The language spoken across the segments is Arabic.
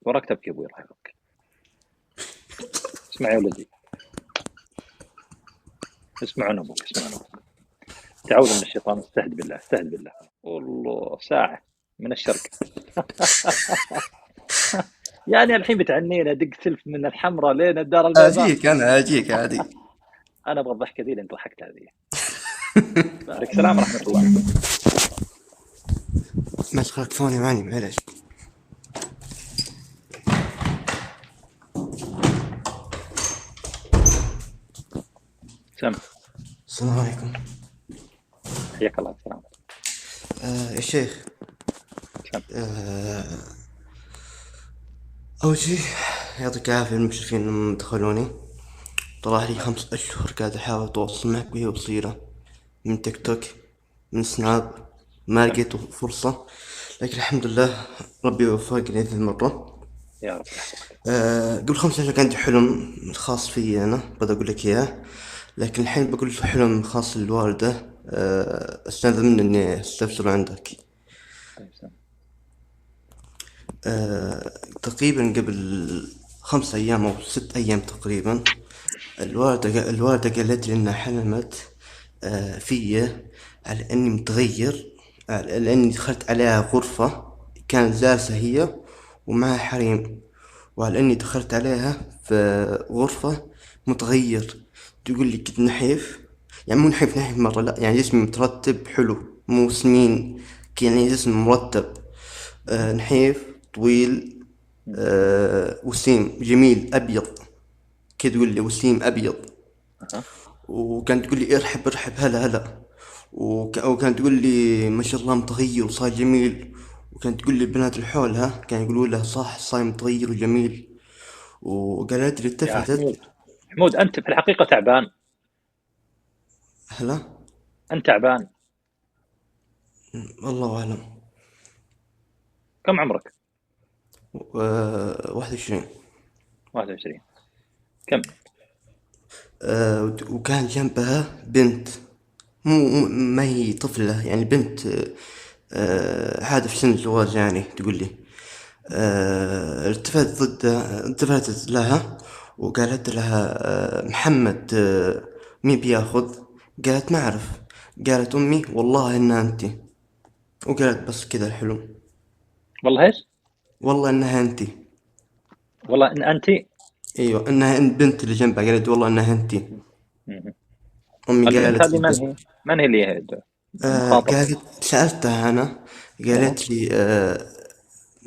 وراك تبكي ابوي الله يحفظك. اسمع يا ولدي، اسمعون ابوك، اسمعون ابوك. تعوذ من الشيطان، استهد بالله، استهد بالله. والله ساعة من الشرق. يعني الحين بتعنينا دق سلف من الحمراء لين الدار البيضاء. اجيك عادي. انا ابغى الضحكة ذي اللي انت ضحكت هذه. عليك السلام ورحمة الله. ما تخلك ثاني معني معلش. سم. السلام عليكم. حياك الله. السلام. يا شيخ، سم. أول شي يعطيك العافية المشرفين لما دخلوني. طلع لي 5 أشهر قاعد أحاول أتواصل معك وهي بصيرة من تيك توك، من سناب، ما سم. لقيت فرصة، لكن الحمد لله ربي يوفقني هذه المرة. يا رب يحفظك. قبل 5 أشهر كان عندي حلم خاص فيي أنا بدي أقول لك إياه، لكن الحين بقول حلم خاص للوالدة. استاذن مني إني أستفسر عندك. طيب سم. تقريبا قبل 5 أيام أو 6 أيام تقريبا، الوالدة قالت لي إنها حلمت فيا على إني متغير، على إني دخلت عليها غرفة كانت جالسة هي ومعها حريم، وعلى إني دخلت عليها في غرفة متغير. تقول لي كنت نحيف، يعني مو نحيف نحيف مرة، لا يعني جسمي مترتب حلو، مو سمين، يعني جسمي مرتب. نحيف طويل، وسيم جميل أبيض، كده تقول لي وسيم أبيض. أها. وكانت تقول لي ارحب ارحب هلا هلا، وكانت تقول لي ما شاء الله متغير وصار جميل. وكانت تقول لي البنات اللي حولها كانوا يقولوا لها صح صاير متغير وجميل. وقالت لي يا التفتت. حمود، حمود أنت في الحقيقة تعبان. هلا. أنت تعبان. الله أعلم. كم عمرك؟ 21. 21. كم؟ وكان جنبها بنت، ما هي طفلة يعني بنت، عادة في سن الزواج يعني تقول لي. التفتت لها وقالت لها محمد مين بياخذ؟ قالت ما أعرف. قالت أمي والله إنها أنت، وقالت بس كذا الحلم. والله إيش؟ والله إنها أنت. والله إن أنت. أيوة إنها البنت اللي جنبها قالت والله إنها أنت. مم. أمي البنت قالت هذه لي من بس. هي؟ من هي اللي هي المخاطبة؟ قالت سألتها أنا، إيه. قالت لي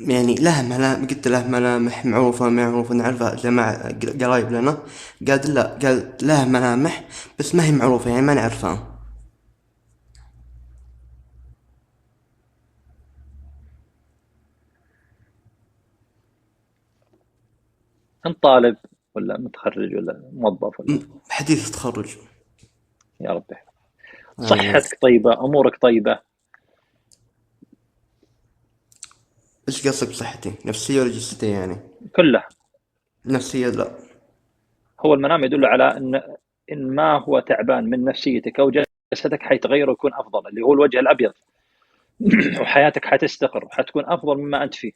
يعني لها ملامح، قلت لها ملامح معروفة معروفة نعرفها جماعة قرايب لنا. قالت لا، قالت لها ملامح بس ما هي معروفة يعني ما نعرفها. أنت طالب ولا متخرج ولا موظف ولا؟ حديث تخرج. يا رب يحفظك. آمين. صحتك طيبة، أمورك طيبة. إيش قصدك بصحتي؟ نفسية ولا جسدية يعني؟ كلها. نفسية لا. هو المنام يدل على إن ما هو تعبان من نفسيتك أو جسدك حيتغير ويكون أفضل، اللي هو الوجه الأبيض. وحياتك حتستقر وحتكون أفضل مما أنت فيه،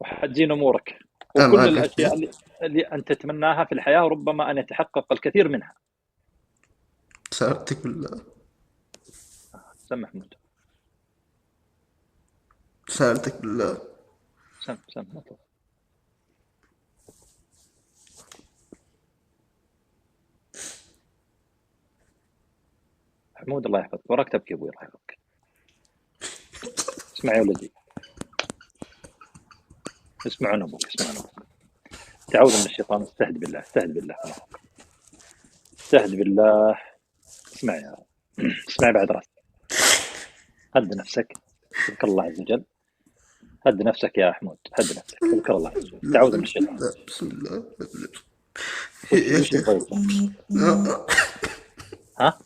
وحتزين أمورك، وكل معك الأشياء حديث. اللي أنت تتمناها في الحياة ربما أن يتحقق الكثير منها. سألتك بالله. سم محمود. سألتك بالله. سم مطلوب. محمود الله يحفظك، وراك تبكي أبوي الله يحفظك. اسمع يا ولدي، اسمعون أبوك، اسمعون أبوك. تعوذ من الشيطان، استهد بالله، استهد بالله الله يحفظك. استهد بالله. اسمع يا اسمع بعد راسك. هد نفسك، اذكر الله عز وجل. هد نفسك يا حمود، هد نفسك، اذكر الله عز وجل، تعوذ من بسم الشيطان. الله بسم الله. يا وش شيخ. تبغى؟ ها؟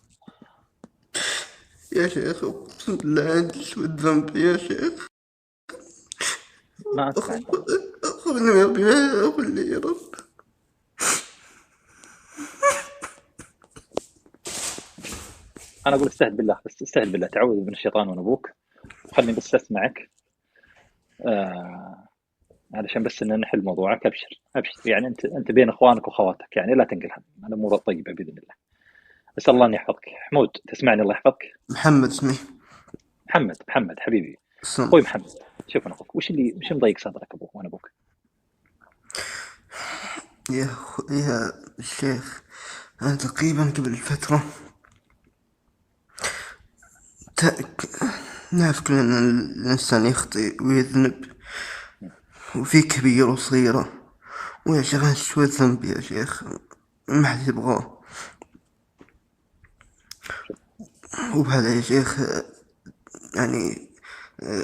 يا شيخ اقسم بالله عندي سوء ذنب يا شيخ. ما اسمع انت. أخذني يا ربي، ما أقول لي يا رب. انا اقول استهد بالله، بس استهد بالله، تعوذ من الشيطان وانا ابوك، وخلني بس اسمعك. آه علشان بس ان نحل موضوعك. ابشر ابشر، يعني انت بين اخوانك واخواتك، يعني لا تنقل هم، الامور طيبه باذن الله. اسال الله ان يحفظك. حمود تسمعني؟ الله يحفظك. محمد اسمي. محمد حبيبي، سم. اخوي محمد. شوف انا اخوك، وش مضايق صدرك ابوك وانا ابوك؟ يا شيخ، أنا تقريبا قبل فترة نعرف كلنا أن الإنسان يخطئ ويذنب، وفي كبير وصغيرة. ويا شيخ أنا شو الذنب يا شيخ؟ ما حد يبغاه. وبهذا يا شيخ يعني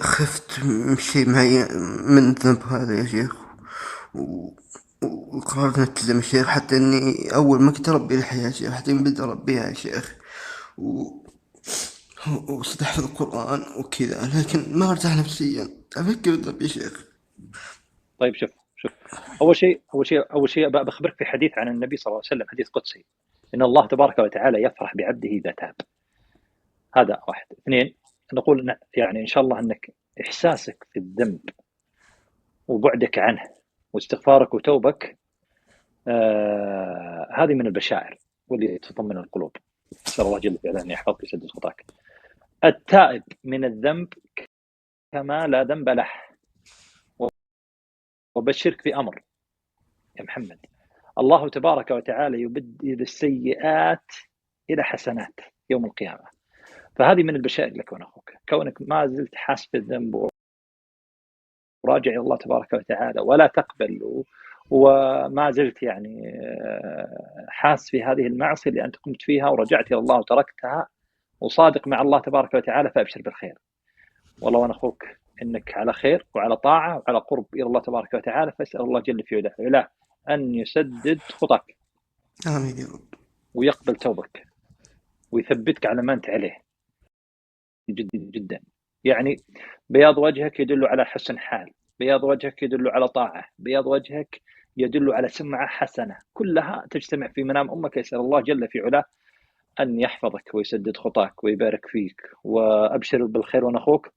خفت من شيء معين من الذنب هذا يا شيخ، و- وقررت نتلزم يا شيخ، حتى اني اول ما كنت اربي لحية يا شيخ، حتى بدي اربيها يا شيخ، و... وصرت احفظ القرآن وكذا، لكن ما ارتاح نفسيا، افكر الذنب يا شيخ. طيب شوف، اول شيء بخبرك في حديث عن النبي صلى الله عليه وسلم، حديث قدسي، ان الله تبارك وتعالى يفرح بعبده اذا تاب. هذا واحد. اثنين، نقول يعني ان شاء الله انك احساسك في الذنب وبعدك عنه واستغفارك وتوبك، هذه من البشائر واللي تطمن القلوب. نسال الله جل وعلا ان يحفظك ويسدد خطاك. التائب من الذنب كما لا ذنب له. وبشرك بأمر يا محمد، الله تبارك وتعالى يبدل السيئات إلى حسنات يوم القيامة. فهذه من البشائر لك ونخوك، كونك ما زلت حاس بالذنب وراجع إلى الله تبارك وتعالى ولا تقبل، وما زلت يعني حاس في هذه المعصية اللي أنت قمت فيها ورجعت إلى الله وتركتها وصادق مع الله تبارك وتعالى، فأبشر بالخير. والله وأنا أخوك إنك على خير وعلى طاعة وعلى قرب إلى الله تبارك وتعالى، فاسأل الله جل في علاه أن يسدد خطاك امين يا رب. ويقبل توبك ويثبتك على ما أنت عليه. جدا جدا يعني بياض وجهك يدل على حسن حال، بياض وجهك يدل على طاعة، بياض وجهك يدل على سمعة حسنة، كلها تجتمع في منام أمك. يسأل الله جل في علاه أن يحفظك ويسدد خطاك ويبارك فيك، وأبشر بالخير وأنا أخوك،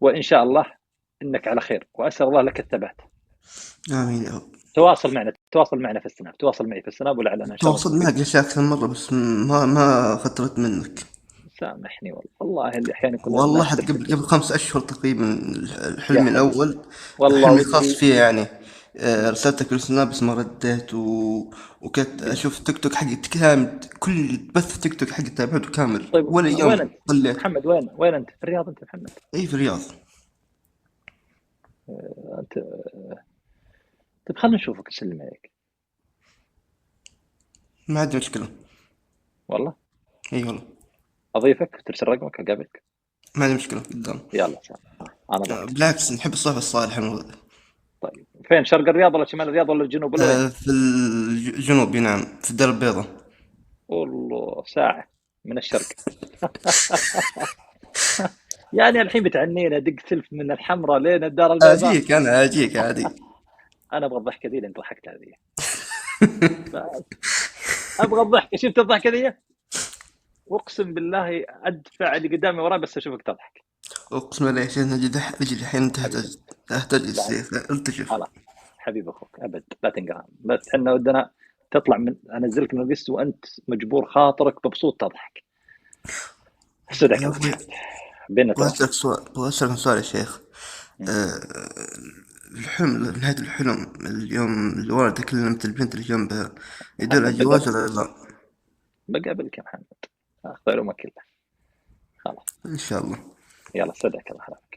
وإن شاء الله إنك على خير، وأسأل الله لك الثبات. امين يا رب. تواصل معنا في السناب، تواصل معي في السناب، ولعلنا إن شاء الله تواصل معك نستفيد. ليش اكثر مرة، بس ما خطرت منك. سامحني والله اللي أحيانا يكون والله الناس حتى ترسل قبل 5 أشهر تقريبا، يا حلمي حبيبي. الأول، والله حلمي الخاص ودي. فيه يعني. رسلتك السناب بس ما رديت، وكنت بال- أشوف تيك توك حقي كامل، كل بث تيك توك حقي تابعته كامل، طيب ولا وين أنت يوم خليت. محمد؟ وين أنت؟ في الرياض أنت محمد؟ أي في الرياض. أنت. طيب خلنا نشوفك، نسلم عليك. ما عندي مشكلة. والله أي والله. أضيفك، ترسل رقمك، أقابلك. ما عندي مشكلة قدام. يلا سلام. أنا ضفت. بالعكس نحب الصحبة الصالحة. طيب فين؟ شرق الرياض ولا شمال الرياض ولا الجنوب ولا وين؟ في الجنوب نعم، في الدار البيضاء. والله ساعة من الشرق. يعني الحين بتعنينا دق سلف من الحمراء لين الدار البيضاء. أجيك عادي. أنا أبغى الضحكة ذي اللي أنت ضحكتها ذي. ابغى الضحكه، شفت الضحكه ذي؟ اقسم بالله ادفع اللي قدامي وراي بس اشوفك تضحك. أقسم بالله يا شيخ أجي الحين حبيبي. تحتاج لا السيف التجف. خلاص، حبيب اخوك ابد لا تنقهر، بس احنا ودنا تطلع من انزلك من القسط وانت مجبور خاطرك مبسوط تضحك. استودعك يا الله أخوي، محمد، بيننا تواصل. أبغى أسألك سؤال يا شيخ. أه، الحلم، نهاية الحلم اليوم الوالدة كلمت البنت اللي جنبها، يدل على محمد الجواز ولا لا؟ بقابلك يا محمد، اخذ علومك كلها. خلاص إن شاء الله. يلا استودعك الله.